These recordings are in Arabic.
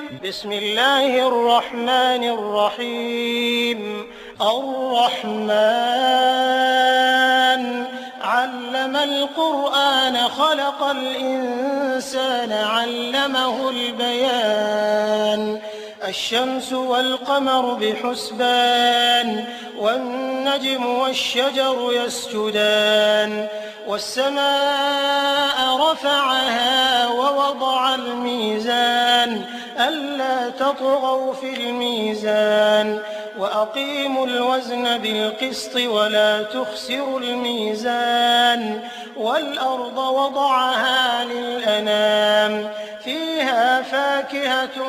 بسم الله الرحمن الرحيم الرحمن علم القرآن خلق الإنسان علمه البيان الشمس والقمر بحسبان والنجم والشجر يسجدان والسماء رفعها ووضع الميزان ألا تطغوا في الميزان وأقيموا الوزن بالقسط ولا تخسروا الميزان والأرض وضعها للأنام فيها فاكهة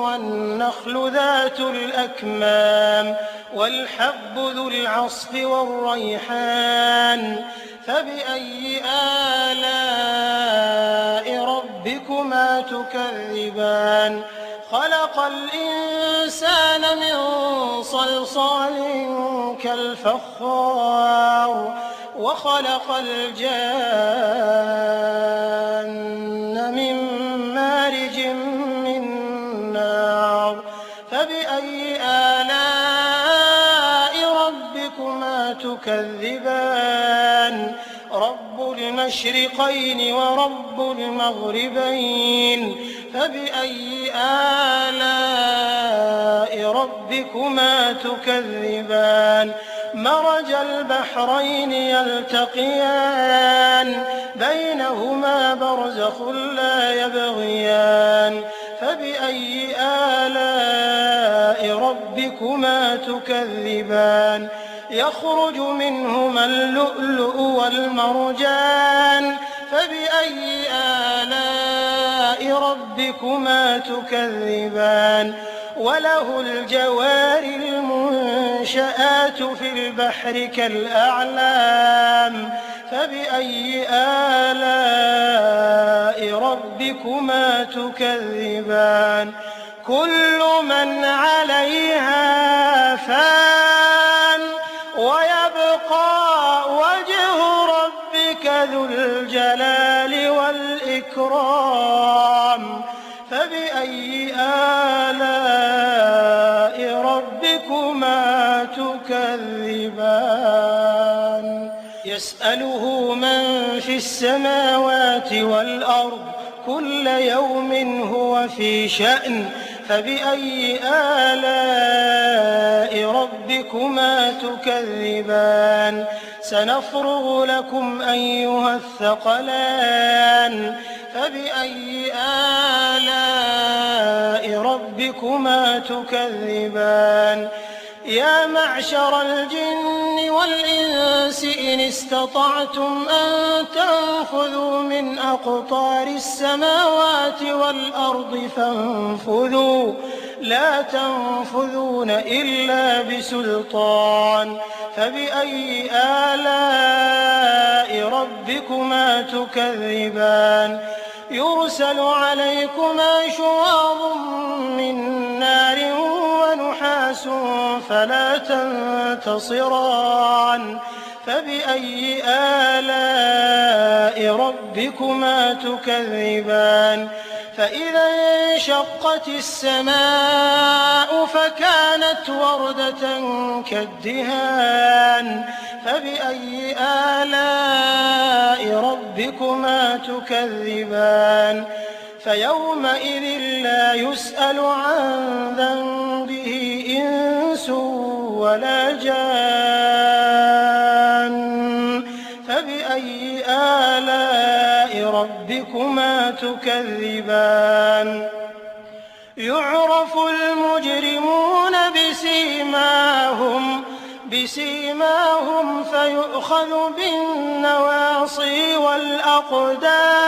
والنخل ذات الأكمام والحب ذو العصف والريحان فبأي آلاء ربكما تكذبان خلق الإنسان من صلصال كالفخار وخلق الجان من مارج من نار فبأي آلاء ربكما تكذبان رب المشرقين ورب المغربين فبأي آلاء ربكما تكذبان مرج البحرين يلتقيان بينهما برزخ لا يبغيان فبأي آلاء ربكما تكذبان يخرج منهما اللؤلؤ والمرجان فبأي آلاء ربكما تكذبان وله الجوار المنشآت في البحر كالأعلام فبأي آلاء ربكما تكذبان كل من عليها فان ويبقى وجه ربك ذو الجلال والإكرام فبأي آلاء ربكما تكذبان يسأله من في السماوات والأرض كل يوم هو في شأن فبأي آلاء ربكما تكذبان سنفرغ لكم أيها الثقلان فبأي آلاء ربكما تكذبان يا معشر الجن والإنس إن استطعتم أن تنفذوا من أقطار السماوات والأرض فانفذوا لا تنفذون إلا بسلطان فبأي آلاء ربكما تكذبان يرسل عليكما شواظ من نار ونحاس فلا تنتصران فبأي آلاء ربكما تكذبان فإذا انشقت السماء فكانت وردة كالدهان فبأي آلاء ربكما تكذبان فيومئذ لا يسأل عن ذنبه إنس ولا جان فبأي آلاء ربكما تكذبان يعرف المجرمون بسيماهم فيؤخذ بالنواصي والأقدام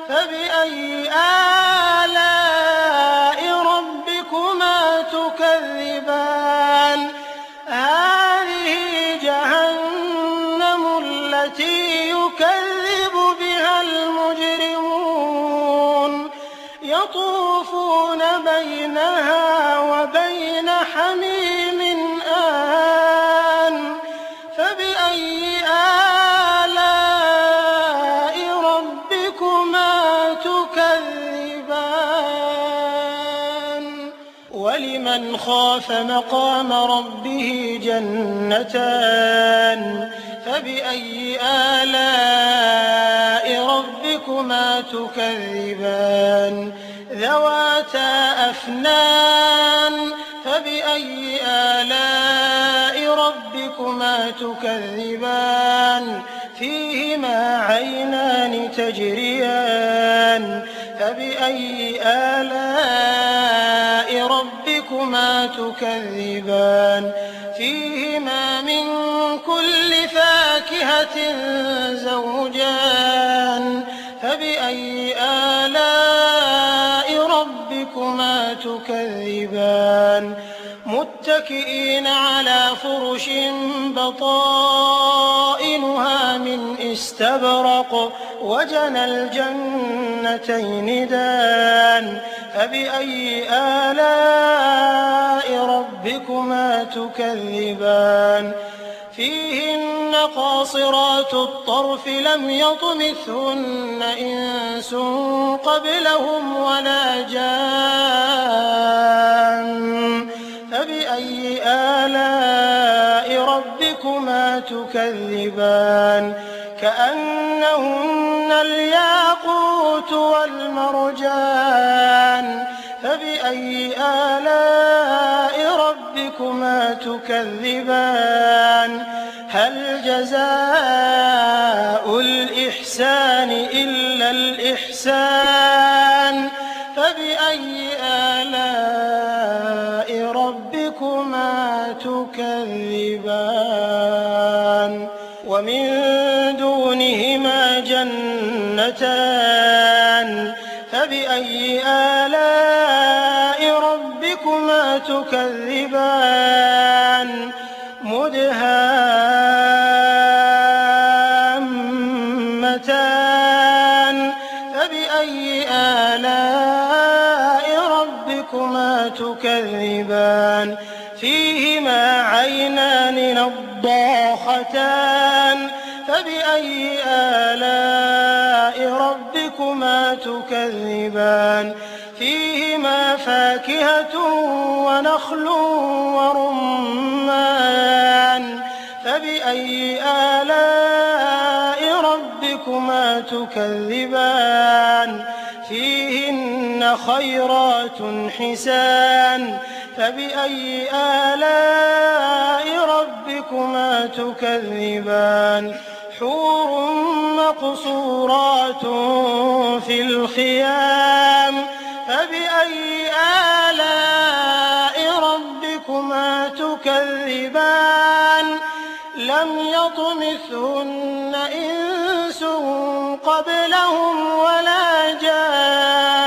فبأي آلاء ربكما تكذبان هذه جهنم التي يكذب بها المجرمون يطوفون بينها وبين حميم آن فبأي آلاء ربكما تكذبان وَلِمَنْ خَافَ مَقَامَ رَبِّهِ جَنَّتَانِ فَبِأَيِّ آلَاءِ رَبِّكُمَا تُكَذِّبَانِ ذَوَاتَا أَفْنَانٍ فَبِأَيِّ آلَاءِ رَبِّكُمَا تُكَذِّبَانِ فِيهِمَا عَيْنَانِ تَجْرِيَانِ فَبِأَيِّ آلَاءِ رَبِّكُمَا تُكَذِّبَانِ فِيهِمَا مِن كُلِّ فَاكِهَةٍ زَوْجَانِ فَبِأَيِّ آلَاءِ رَبِّكُمَا تُكَذِّبَانِ مُتَّكِئِينَ عَلَىٰ فُرُشٍ بَطَائِنُهَا مِنْ إِسْتَبْرَقٍ وَجَنَى الْجَنَّتَيْنِ دَانٍ فَبِأَيِّ آلَاءِ رَبِّكُمَا تُكَذِّبَانِ فِيهِنَّ قَاصِرَاتُ الطَّرْفِ لَمْ يَطْمِثْهُنَّ إِنسٌ قَبْلَهُمْ وَلَا جَانٌّ فَبِأَيِّ آلَاءِ رَبِّكُمَا تُكَذِّبَانِ كَأَنَّهُنَّ الْيَاقُوتُ وَالْمَرْجَانُ فَبِأَيِّ آلَاءِ رَبِّكُمَا تُكَذِّبَانِ هَلْ جَزَاءُ الْإِحْسَانِ إِلَّا الْإِحْسَانُ فَبِأَيِّ آلَاءِ رَبِّكُمَا تُكَذِّبَانِ وَمِن دُونِهِمَا جَنَّتَانِ فَبِأَيِّ آلَاءِ رَبِّكُمَا تُكَذِّبَانِ مُدْهَامَّتَانِ فَبِأَيِّ آلَاءِ رَبِّكُمَا تُكَذِّبَانِ فِيهِمَا عَيْنَانِ نَضَّاخَتَانِ فَبِأَيِّ آلَاءِ رَبِّكُمَا تُكَذِّبَانِ فِيهِمَا فَاكِهَةٌ وَنَخْلٌ وَرُمَّانٌ فَبِأَيِّ آلَاءِ رَبِّكُمَا تُكَذِّبَانِ فِيهِنَّ خَيْرَاتٌ حِسَانٌ فَبِأَيِّ آلَاءِ رَبِّكُمَا تُكَذِّبَانِ حُورٌ مَّقْصُورَاتٌ فِي الْخِيَامِ فَبِأَيِّ آلَاءِ رَبِّكُمَا تُكَذِّبَانِ لَمْ يَطْمِثْهُنَّ إِنسٌ قَبْلَهُمْ وَلَا جَانٌّ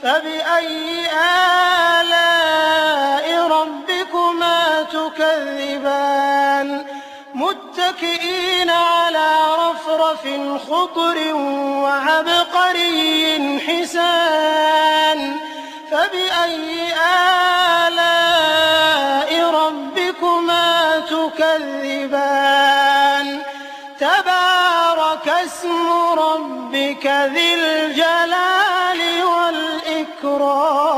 فَبِأَيِّ آلَاءِ رَبِّكُمَا تُكَذِّبَانِ مُتَّكِئِينَ عَلَىٰ رَفْرَفٍ خُضْرٍ وَعَبْقَرِيٍّ حِسَانٍ فَبِأَيِّ آلَاءِ رَبِّكُمَا تُكَذِّبَانِ تَبَارَكَ اسْمُ رَبِّكَ ذِي الْجَلَالِ وَالْإِكْرَامِ